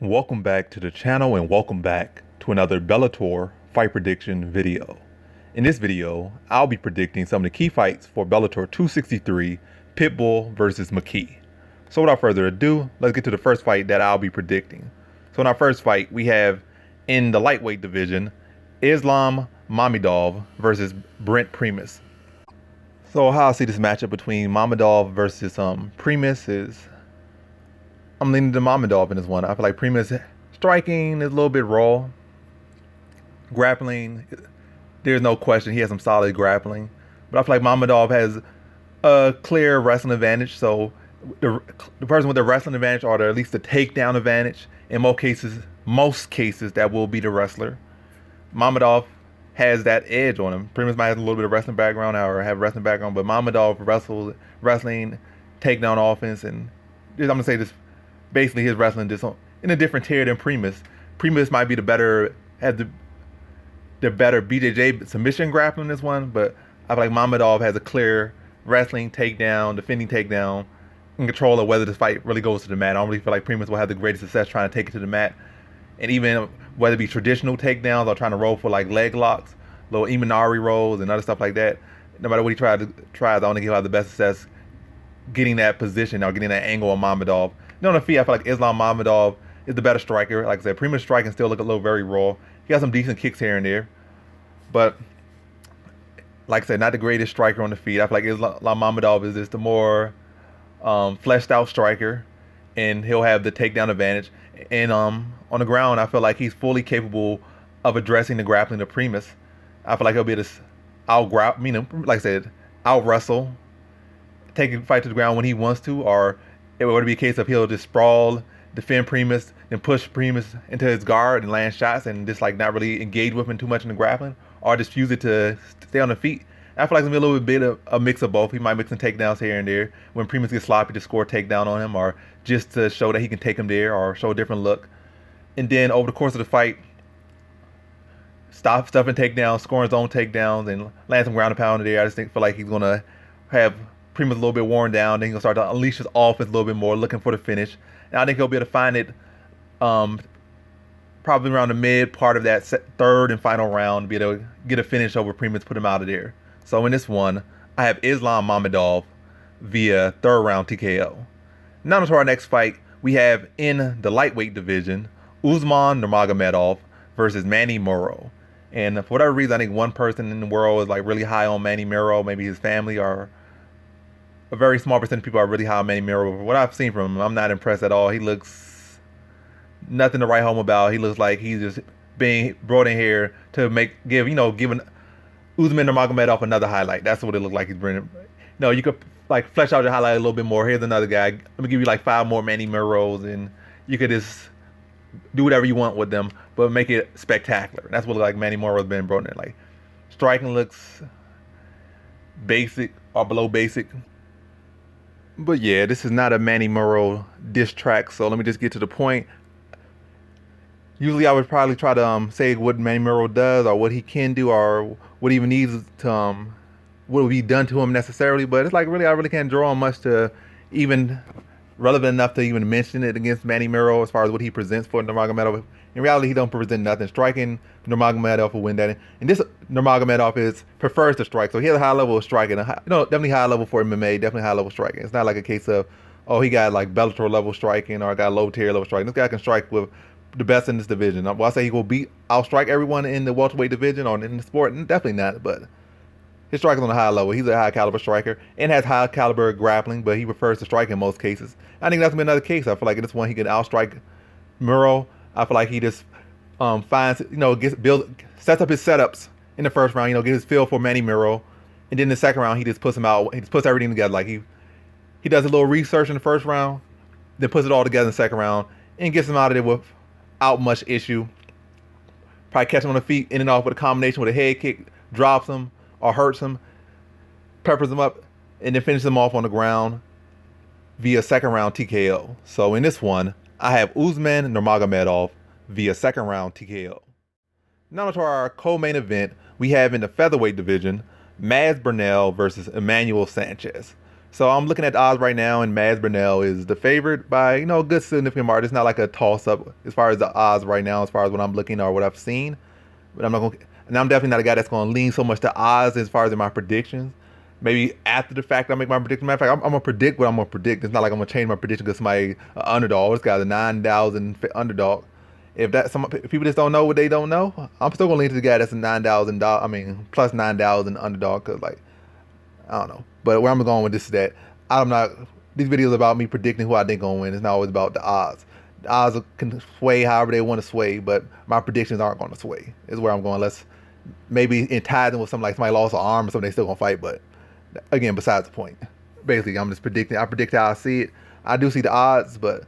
Welcome back to the channel and welcome back to another Bellator fight prediction video. In this video, I'll be predicting some of the key fights for Bellator 263 Pitbull versus Mckee. So without further ado, let's get to the first fight that I'll be predicting. So in our first fight, we have in the lightweight division, Islam Mamadov versus Primus. So how I see this matchup between Mamadov versus Primus is I'm leaning to Mamadov in this one. I feel like Primus striking is a little bit raw. Grappling, there's no question he has some solid grappling. But I feel like Mamadov has a clear wrestling advantage. So the person with the wrestling advantage or at least the takedown advantage, in most cases that will be the wrestler. Mamadov has that edge on him. Primus might have a little bit of wrestling background or have wrestling background, but Mamadov wrestling, takedown offense, and I'm gonna say this. Basically, his wrestling just in a different tier than Primus. Primus might be the better BJJ submission grappling in this one, but I feel like Mamadov has a clear wrestling takedown, defending takedown, in control of whether this fight really goes to the mat. I don't really feel like Primus will have the greatest success trying to take it to the mat, and even whether it be traditional takedowns or trying to roll for like leg locks, little Imanari rolls and other stuff like that. No matter what he tries, I don't think he'll have the best success getting that position or getting that angle on Mamadov. On the feet, I feel like Islam Mamadov is the better striker. Like I said, Primus striking still look a little very raw. He got some decent kicks here and there, but like I said, not the greatest striker on the feet. I feel like Islam Mamadov is just the more fleshed out striker, and he'll have the takedown advantage. And on the ground, I feel like he's fully capable of addressing the grappling of Primus. I feel like he'll be able to like I said, out wrestle, take a fight to the ground when he wants to, or it would be a case of he'll just sprawl, defend Primus, and push Primus into his guard and land shots and just like not really engage with him too much in the grappling, or just use it to stay on the feet. I feel like it's gonna be a little bit of a mix of both. He might mix some takedowns here and there. When Primus gets sloppy, to score a takedown on him, or just to show that he can take him there, or show a different look. And then over the course of the fight, stuffing takedowns, scoring his own takedowns, and land some ground and pound there. I just feel like he's gonna have Primus a little bit worn down, then he'll start to unleash his offense a little bit more, looking for the finish. And I think he'll be able to find it probably around the mid part of that third and final round, to be able to get a finish over Primus, put him out of there. So in this one, I have Islam Mamadov via third round TKO. Now to our next fight, we have in the lightweight division, Usman Nurmagomedov versus Manny Muro. And for whatever reason, I think one person in the world is like really high on Manny Muro, maybe his family, or a very small percentage of people are really high on Manny Muro. But what I've seen from him, I'm not impressed at all. He looks nothing to write home about. He looks like he's just being brought in here to giving Usman Nurmagomedov another highlight. That's what it looked like he's bringing. You could like flesh out your highlight a little bit more. Here's another guy. Let me give you like 5 more Manny Muros, and you could just do whatever you want with them, but make it spectacular. That's what like Manny Muro's been brought in. Like striking looks basic or below basic. But yeah, this is not a Manny Muro diss track, so let me just get to the point. Usually I would probably try to say what Manny Muro does or what he can do or what he even needs to, what will be done to him necessarily, but it's like really, I really can't draw on much to even relevant enough to even mention it against Manny Muro as far as what he presents for Nurmagomedov. In reality, he don't present nothing. Striking, Nurmagomedov will win that. And this Nurmagomedov prefers to strike, so he has a high level of striking. Definitely high level for MMA. Definitely high level striking. It's not like a case of, oh, he got like Bellator level striking or got low tier level striking. This guy can strike with the best in this division. Well, I say he will outstrike everyone in the welterweight division or in the sport. Definitely not, but his striking on a high level. He's a high caliber striker and has high caliber grappling, but he prefers to strike in most cases. I think that's gonna be another case. I feel like in this one he can outstrike Muro. I feel like he just finds, sets up his setups in the first round, get his feel for Manny Muro. And then in the second round, he just puts him out. He just puts everything together. Like he does a little research in the first round, then puts it all together in the second round and gets him out of there without much issue. Probably catch him on the feet, in and off with a combination with a head kick, drops him or hurts him, peppers him up, and then finishes him off on the ground via second round TKO. So in this one, I have Usman Nurmagomedov via second round TKO. Now to our co-main event, we have in the featherweight division, Burnell versus Sanchez. So I'm looking at the odds right now, and Burnell is the favorite by a good significant margin. It's not like a toss up as far as the odds right now, as far as what I'm looking or what I've seen. But I'm not going, and I'm definitely not a guy that's going to lean so much to odds as far as in my predictions. Maybe after the fact I make my prediction. Matter of fact, I'm gonna predict what I'm gonna predict. It's not like I'm gonna change my prediction because somebody underdog. This guy's a 9,000 underdog. If people just don't know what they don't know, I'm still gonna lean to the guy that's a $9,000. I mean, plus 9,000 underdog. Cause like I don't know. But where I'm going with this is that I'm not. These videos are about me predicting who I think gonna win. It's not always about the odds. The odds can sway however they want to sway, but my predictions aren't going to sway. Is where I'm going. Unless maybe in ties with something like somebody lost an arm or something, they still gonna fight. But again, besides the point. Basically, I'm just predicting. I predict how I see it. I do see the odds, but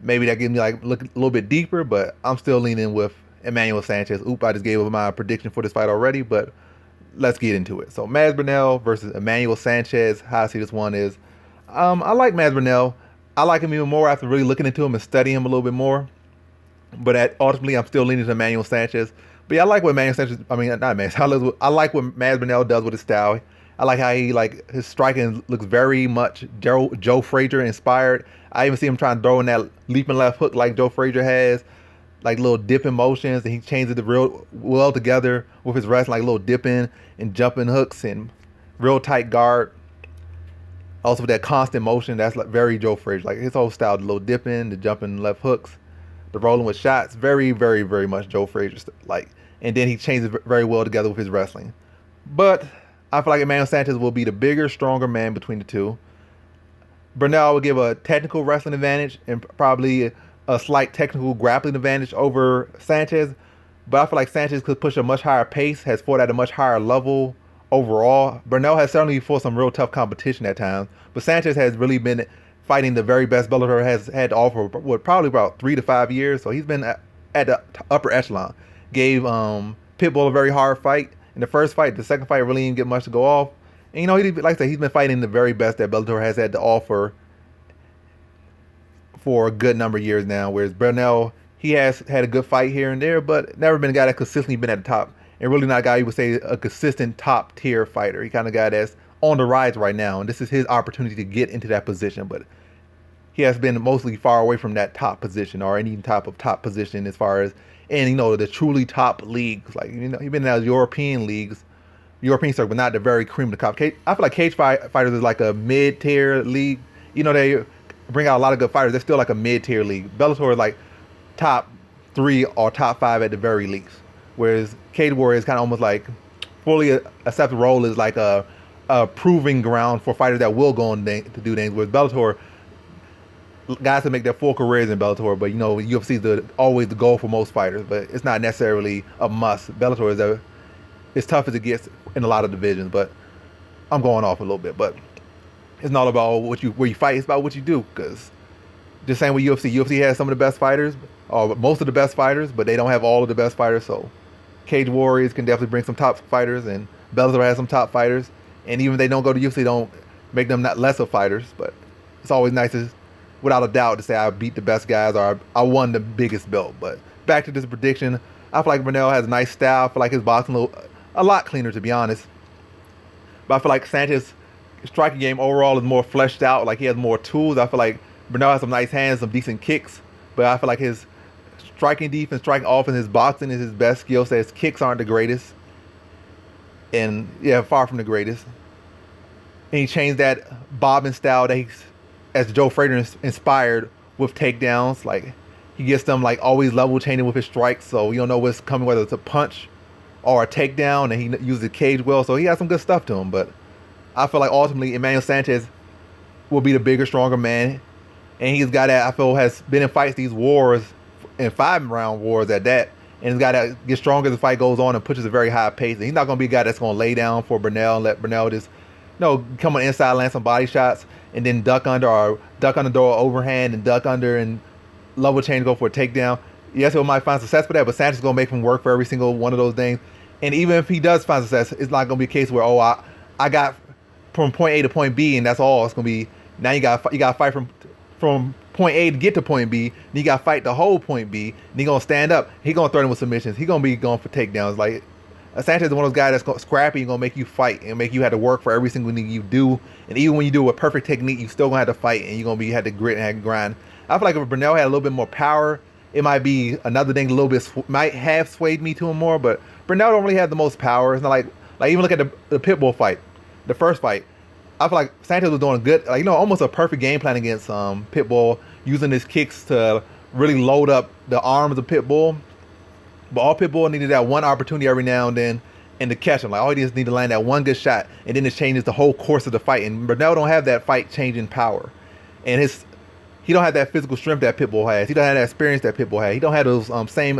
maybe that gives me like look a little bit deeper. But I'm still leaning with Emmanuel Sanchez. I just gave my prediction for this fight already, but let's get into it. So Burnell versus Emmanuel Sanchez. How I see this one is, I like Burnell. I like him even more after really looking into him and studying him a little bit more. But ultimately, I'm still leaning to Emmanuel Sanchez. But yeah, I like what Emmanuel Sanchez. I mean, not Emmanuel. I like what Burnell does with his style. I like how his striking looks very much Joe Frazier inspired. I even see him trying to throw in that leaping left hook like Joe Frazier has, like little dipping motions, and he changes it real well together with his wrestling, like little dipping and jumping hooks and real tight guard. Also with that constant motion, that's like very Joe Frazier. Like his whole style, the little dipping, the jumping left hooks, the rolling with shots, very, very, very much Joe Frazier like. And then he changes it very well together with his wrestling. But I feel like Emmanuel Sanchez will be the bigger, stronger man between the two. Burnell would give a technical wrestling advantage and probably a slight technical grappling advantage over Sanchez. But I feel like Sanchez could push a much higher pace, has fought at a much higher level overall. Burnell has certainly fought some real tough competition at times, but Sanchez has really been fighting the very best Bellator has had to offer, probably about 3 to 5 years. So he's been at the upper echelon. Gave Pitbull a very hard fight in the first fight. The second fight really didn't get much to go off. And like I said, he's been fighting the very best that Bellator has had to offer for a good number of years now. Whereas Burnell, he has had a good fight here and there, but never been a guy that consistently been at the top. And really not a guy you would say a consistent top tier fighter. He kind of guy that's on the rise right now, and this is his opportunity to get into that position. But he has been mostly far away from that top position or any type of top position as far as the truly top leagues. Like he's been in those European leagues, European circuit, but not the very cream of the crop. I feel like cage fighters is like a mid-tier league. They bring out a lot of good fighters. They're still like a mid-tier league. Bellator is like top 3 or top 5 at the very least. Whereas Cage Warrior is kind of almost like fully accepted role is like a proving ground for fighters that will go on to do things. Whereas Bellator, guys that make their full careers in Bellator, but UFC is always the goal for most fighters, but it's not necessarily a must. Bellator is as tough as it gets in a lot of divisions, but I'm going off a little bit. But it's not about where you fight, it's about what you do. Because just saying with UFC has some of the best fighters, or most of the best fighters, but they don't have all of the best fighters. So Cage Warriors can definitely bring some top fighters, and Bellator has some top fighters. And even if they don't go to UFC, don't make them not lesser fighters. But it's always nice to, without a doubt, to say I beat the best guys or I won the biggest belt. But back to this prediction, I feel like Burnell has a nice style. I feel like his boxing a lot cleaner, to be honest. But I feel like Sanchez's striking game overall is more fleshed out. Like he has more tools. I feel like Burnell has some nice hands, some decent kicks. But I feel like his striking defense, striking offense, his boxing is his best skill set. His kicks aren't the greatest. And yeah, far from the greatest. And he changed that bobbing style that as Joe Frazier inspired with takedowns. Like he gets them like always level changing with his strikes, so you don't know what's coming, whether it's a punch or a takedown, and he uses the cage well. So he has some good stuff to him. But I feel like ultimately Emmanuel Sanchez will be the bigger, stronger man. And he's got that, I feel, has been in fights, these wars, in 5-round wars at that. And he's got to get stronger as the fight goes on and pushes a very high pace. And he's not going to be a guy that's going to lay down for Burnell and let Burnell just, come on inside, land some body shots, and then duck under or overhand and duck under and level change, go for a takedown. Yes, he might find success for that, but Sanchez is going to make him work for every single one of those things. And even if he does find success, it's not going to be a case where, I got from point A to point B and that's all. It's going to be, now you got to fight from point A to get to point B, then you got to fight the whole point B, and he's going to stand up. He's going to throw him with submissions. He's going to be going for takedowns. Like, Sanchez is one of those guys that's scrappy and gonna make you fight and make you have to work for every single thing you do. And even when you do a perfect technique, you still gonna have to fight and you're gonna have to grit and have to grind. I feel like if Burnell had a little bit more power, it might be another thing. A little bit might have swayed me to him more, but Burnell don't really have the most power. It's not like even look at the Pitbull fight, the first fight. I feel like Sanchez was doing good, almost a perfect game plan against Pitbull, using his kicks to really load up the arms of Pitbull. But all Pitbull needed that one opportunity every now and then and to catch him. Like, all he just need to land that one good shot, and then it changes the whole course of the fight. And Burnell don't have that fight changing power. And he don't have that physical strength that Pitbull has. He don't have that experience that Pitbull has. He don't have those same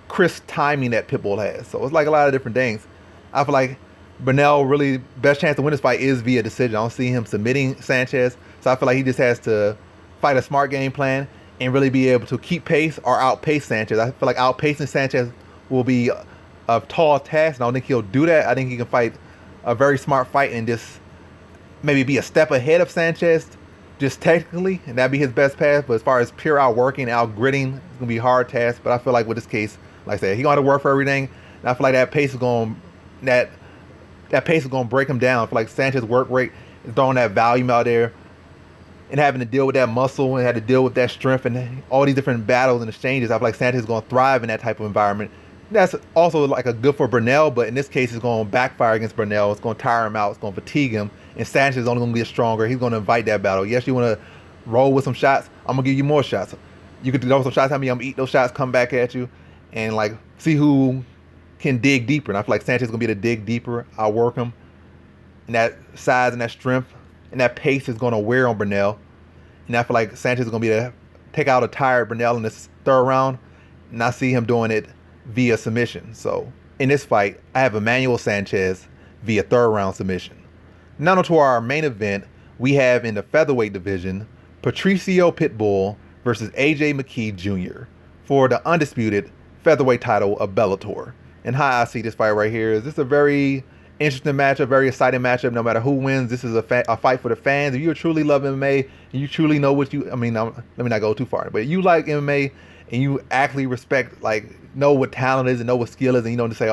crisp timing that Pitbull has. So it's like a lot of different things. I feel like Burnell really best chance to win this fight is via decision. I don't see him submitting Sanchez. So I feel like he just has to fight a smart game plan and really be able to keep pace or outpace Sanchez. I feel like outpacing Sanchez will be a tall task. I don't think he'll do that. I think he can fight a very smart fight and just maybe be a step ahead of Sanchez, just technically, and that'd be his best path. But as far as pure outworking, outgritting, it's gonna be a hard task. But I feel like with this case, like I said, he gonna have to work for everything. And I feel like that pace is gonna break him down. I feel like Sanchez's work rate is throwing that volume out there and having to deal with that muscle and had to deal with that strength and all these different battles and exchanges. I feel like Sanchez is going to thrive in that type of environment. That's also like a good for Burnell, but in this case, it's going to backfire against Burnell. It's going to tire him out. It's going to fatigue him. And Sanchez is only going to get stronger. He's going to invite that battle. Yes, you want to roll with some shots. I'm going to give you more shots. You could throw some shots at me. I'm going to eat those shots, come back at you, and like see who can dig deeper. And I feel like Sanchez is going to be able to dig deeper. I'll work him. And that size and that strength and that pace is going to wear on Burnell. And I feel like Sanchez is going to be able to take out a tired Burnell in this third round. And I see him doing it via submission. So in this fight, I have Emmanuel Sanchez via third round submission. Now to our main event, we have in the featherweight division, Patricio Pitbull versus AJ Mckee Jr. for the undisputed featherweight title of Bellator. And how I see this fight right here is this a very interesting matchup, very exciting matchup. No matter who wins, this is a fight for the fans. If you truly love MMA and you truly know what let me not go too far, but you like MMA and you actually respect, know what talent is and know what skill is, and you know to say,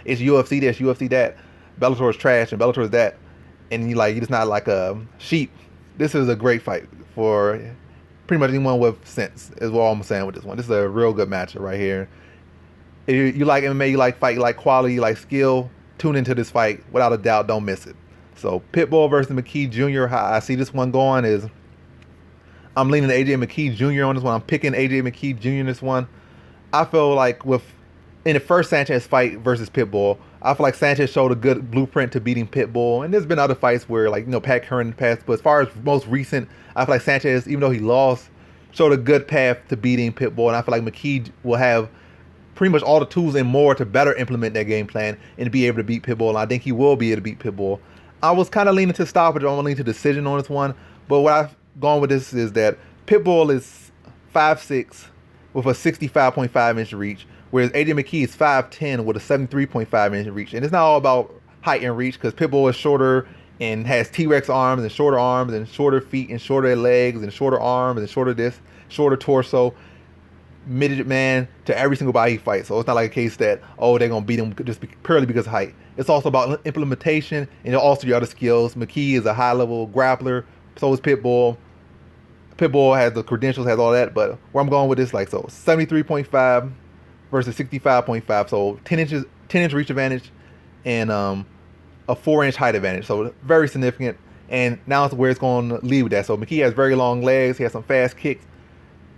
it's UFC this, UFC that. Bellator is trash and Bellator is that, and you're just not like a sheep. This is a great fight for pretty much anyone with sense, is what I'm saying with this one. This is a real good matchup right here. If you like MMA, you like fight, you like quality, you like skill, tune into this fight. Without a doubt, don't miss it. So Pitbull versus Mckee Jr., how I see this one going is I'm leaning to AJ Mckee Jr. on this one. I'm picking AJ Mckee Jr. in this one. I feel like in the first Sanchez fight versus Pitbull, I feel like Sanchez showed a good blueprint to beating Pitbull. And there's been other fights where, Pat Curran in the past. But as far as most recent, I feel like Sanchez, even though he lost, showed a good path to beating Pitbull. And I feel like Mckee will have pretty much all the tools and more to better implement that game plan and be able to beat Pitbull. And I think he will be able to beat Pitbull. I was kind of leaning to stoppage. I'm leaning to decision on this one. But what I've gone with this is that Pitbull is 5'6" with a 65.5-inch reach, whereas AJ Mckee is 5'10" with a 73.5-inch reach. And it's not all about height and reach, because Pitbull is shorter and has T-Rex arms and shorter feet and shorter legs and shorter arms and shorter torso. Midget man to every single body he fights. So it's not like a case that, they're going to beat him just purely because of height. It's also about implementation and also your other skills. Mckee is a high-level grappler. So is Pitbull. Pitbull has the credentials, has all that. But where I'm going with this, 73.5 versus 65.5. So 10-inch reach advantage and a 4-inch height advantage. So very significant. And now it's where it's going to lead with that. So Mckee has very long legs. He has some fast kicks.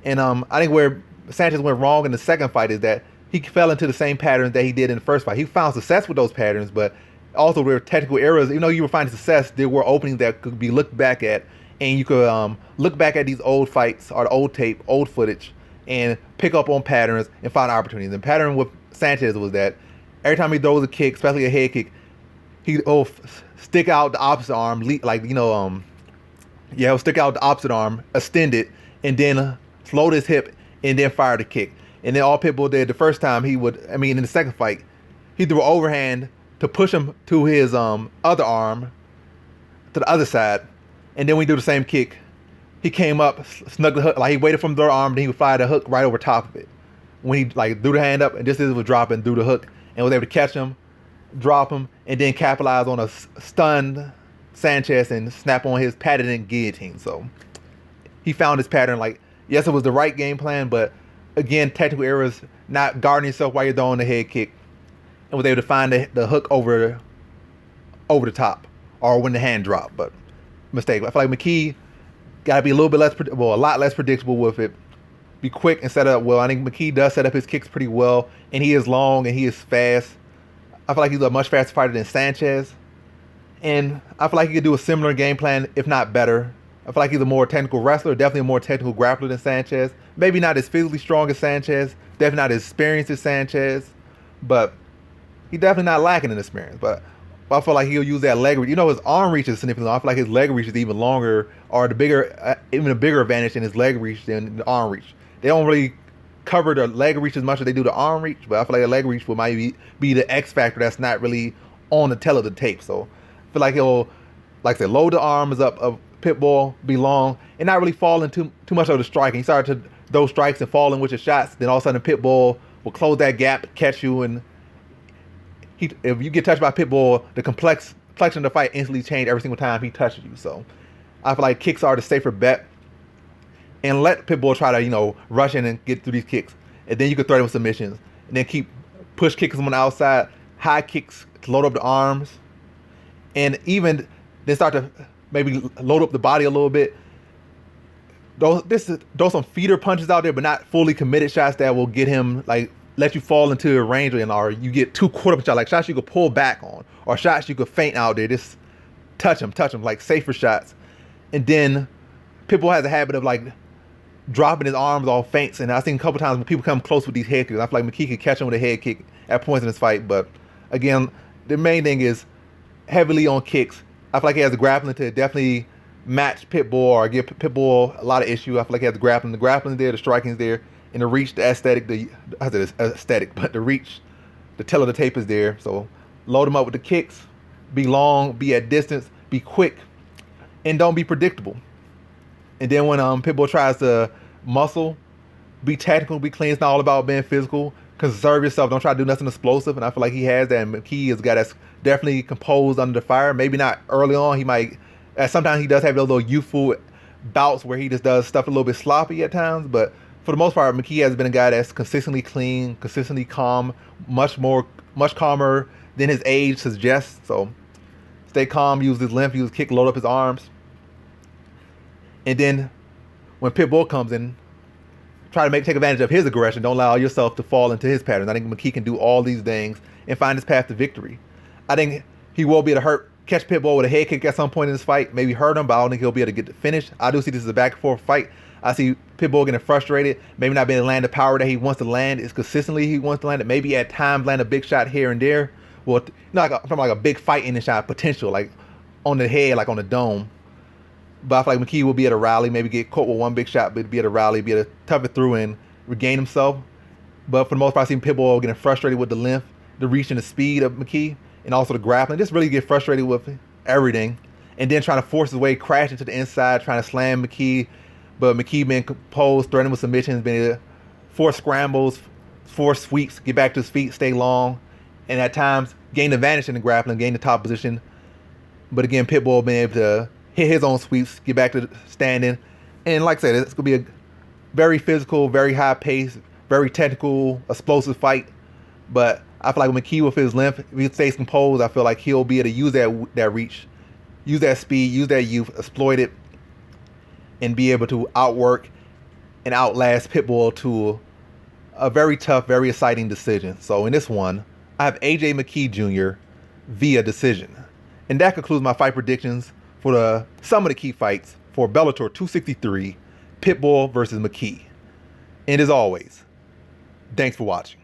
And I think where Sanchez went wrong in the second fight is that he fell into the same patterns that he did in the first fight. He found success with those patterns, but also there were technical errors. Even though you were finding success, there were openings that could be looked back at, and you could look back at these old fights or the old tape, old footage, and pick up on patterns and find opportunities. The pattern with Sanchez was that every time he throws a kick, especially a head kick, he'll stick out the opposite arm, he'll stick out the opposite arm, extend it, and then float his hip and then fire the kick. And then all Pitbull did the first time in the second fight, he threw an overhand to push him to his other arm, to the other side. And then when he do the same kick, he came up, snug the hook, he waited from the arm, then he would fire the hook right over top of it. When he threw the hand up and just as it was dropping, threw the hook and was able to catch him. drop him, and then capitalize on a stunned Sanchez and snap on his patented guillotine. So he found his pattern. Like, yes, it was the right game plan, but again, technical errors, not guarding yourself while you're throwing the head kick, and was able to find the hook over the top or when the hand dropped. But mistake. I feel like Mckee got to be a little bit less, a lot less predictable with it. Be quick and set up well. I think Mckee does set up his kicks pretty well, and he is long and he is fast. I feel like he's a much faster fighter than Sanchez, and I feel like he could do a similar game plan, if not better. I feel like he's a more technical wrestler, definitely a more technical grappler than Sanchez. Maybe not as physically strong as Sanchez, definitely not as experienced as Sanchez, but he's definitely not lacking in experience. But I feel like he'll use that leg reach. You know, his arm reach is significantly. I feel like his leg reach is even longer, or even a bigger advantage in his leg reach than the arm reach. They don't really cover the leg reach as much as they do the arm reach, but I feel like the leg reach will might be the X factor that's not really on the tail of the tape. So I feel like he'll, like I said, load the arms up of Pitbull, be long, and not really fall into too much of the striking. He started to those strikes and fall in with your shots. Then all of a sudden Pitbull will close that gap, catch you, and if you get touched by Pitbull, the complexion of the fight instantly change every single time he touches you. So I feel like kicks are the safer bet. And let Pitbull try to, rush in and get through these kicks. And then you can throw them submissions. And then keep push kicks on the outside, high kicks to load up the arms. And even then start to maybe load up the body a little bit. Throw some feeder punches out there, but not fully committed shots that will get him, let you fall into the range, or you get too caught up in shots, like shots you could pull back on, or shots you could feint out there. Just touch him, like safer shots. And then Pitbull has a habit of dropping his arms off feints, and I've seen a couple times when people come close with these head kicks. I feel like Mckee could catch him with a head kick at points in this fight, but again, the main thing is heavily on kicks. I feel like he has the grappling to definitely match Pitbull or give Pitbull a lot of issue. I feel like he has the grappling. The grappling's there, the striking's there, and the reach, the aesthetic, but the reach, the tail of the tape is there. So load him up with the kicks, be long, be at distance, be quick, and don't be predictable. And then when Pitbull tries to muscle, be tactical, be clean. It's not all about being physical. Conserve yourself. Don't try to do nothing explosive. And I feel like he has that. And Mckee is a guy that's definitely composed under the fire. Maybe not early on. He might. Sometimes he does have those little youthful bouts where he just does stuff a little bit sloppy at times. But for the most part, Mckee has been a guy that's consistently clean, consistently calm, much calmer than his age suggests. So stay calm, use his length, use his kick, load up his arms. And then when Pitbull comes in, try to take advantage of his aggression. Don't allow yourself to fall into his patterns. I think Mckee can do all these things and find his path to victory. I think he will be able to catch Pitbull with a head kick at some point in this fight, maybe hurt him, but I don't think he'll be able to get the finish. I do see this as a back and forth fight. I see Pitbull getting frustrated, maybe not being able to land the power that he wants to land as consistently he wants to land it. Maybe at times land a big shot here and there. Well, from a big fight in the shot potential, like on the head, like on the dome. But I feel like Mckee will be at a rally, maybe get caught with one big shot, but be at a rally, be able to tough it through and regain himself. But for the most part, I see Pitbull getting frustrated with the length, the reach, and the speed of Mckee, and also the grappling. Just really get frustrated with everything. And then trying to force his way, crashing to the inside, trying to slam Mckee. But Mckee being composed, threatening with submissions, being able to force scrambles, force sweeps, get back to his feet, stay long, and at times gain advantage in the grappling, gain the top position. But again, Pitbull being able to hit his own sweeps, get back to standing. And like I said, it's going to be a very physical, very high pace, very technical, explosive fight. But I feel like Mckee with his length, if he stays composed, I feel like he'll be able to use that reach, use that speed, use that youth, exploit it, and be able to outwork and outlast Pitbull to a very tough, very exciting decision. So in this one, I have AJ Mckee Jr. via decision. And that concludes my fight predictions for some of the key fights for Bellator 263, Pitbull versus Mckee. And as always, thanks for watching.